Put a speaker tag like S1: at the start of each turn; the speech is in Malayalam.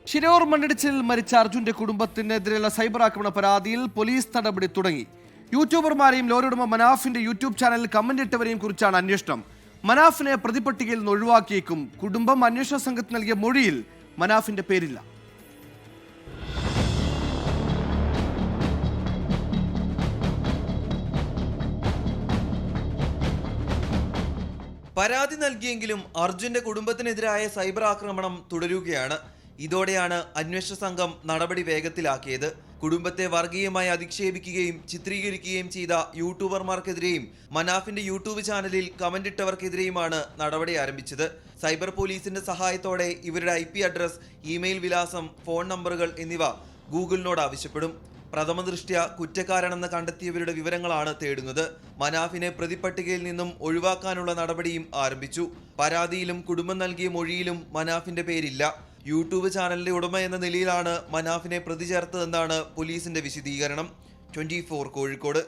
S1: ശിരൂർ മണ്ണിടിച്ചിൽ മരിച്ച അർജുന്റെ കുടുംബത്തിനെതിരെയുള്ള സൈബർ ആക്രമണ പരാതിയിൽ പോലീസ് നടപടി തുടങ്ങി. യൂട്യൂബർമാരെയും ലോറിയുടമ മനാഫിന്റെ യൂട്യൂബ് ചാനലിൽ കമന്റ് ഇട്ടവരെയും കുറിച്ചാണ് അന്വേഷണം. മനാഫിനെ പ്രതിപട്ടികയിൽ നിന്ന് ഒഴിവാക്കിയേക്കും. കുടുംബം അന്വേഷണ സംഘത്തിന് നൽകിയ മൊഴിയിൽ മനാഫിന്റെ പേരില്ല.
S2: പരാതി നൽകിയെങ്കിലും അർജുന്റെ കുടുംബത്തിനെതിരായ സൈബർ ആക്രമണം തുടരുകയാണ്. ഇതോടെയാണ് അന്വേഷണ സംഘം നടപടി വേഗത്തിലാക്കിയത്. കുടുംബത്തെ വർഗീയമായി അധിക്ഷേപിക്കുകയും ചിത്രീകരിക്കുകയും ചെയ്ത യൂട്യൂബർമാർക്കെതിരെയും മനാഫിന്റെ യൂട്യൂബ് ചാനലിൽ കമന്റ് ഇട്ടവർക്കെതിരെയുമാണ് നടപടി ആരംഭിച്ചത്. സൈബർ പോലീസിന്റെ സഹായത്തോടെ ഇവരുടെ IP അഡ്രസ്, ഇമെയിൽ വിലാസം, ഫോൺ നമ്പറുകൾ എന്നിവ ഗൂഗിളിനോട് ആവശ്യപ്പെടും. പ്രഥമ ദൃഷ്ട്യാ കുറ്റക്കാരനെന്ന് കണ്ടെത്തിയവരുടെ വിവരങ്ങളാണ് തേടുന്നത്. മനാഫിനെ പ്രതിപട്ടികയിൽ നിന്നും ഒഴിവാക്കാനുള്ള നടപടിയും ആരംഭിച്ചു. പരാതിയിലും കുടുംബം നൽകിയ മൊഴിയിലും മനാഫിന്റെ പേരില്ല. യൂട്യൂബ് ചാനലിന്റെ ഉടമ എന്ന നിലയിലാണ് മനാഫിനെ പ്രതി ചേർത്തതെന്നാണ് പോലീസിന്റെ വിശദീകരണം. 24 കോഴിക്കോട്.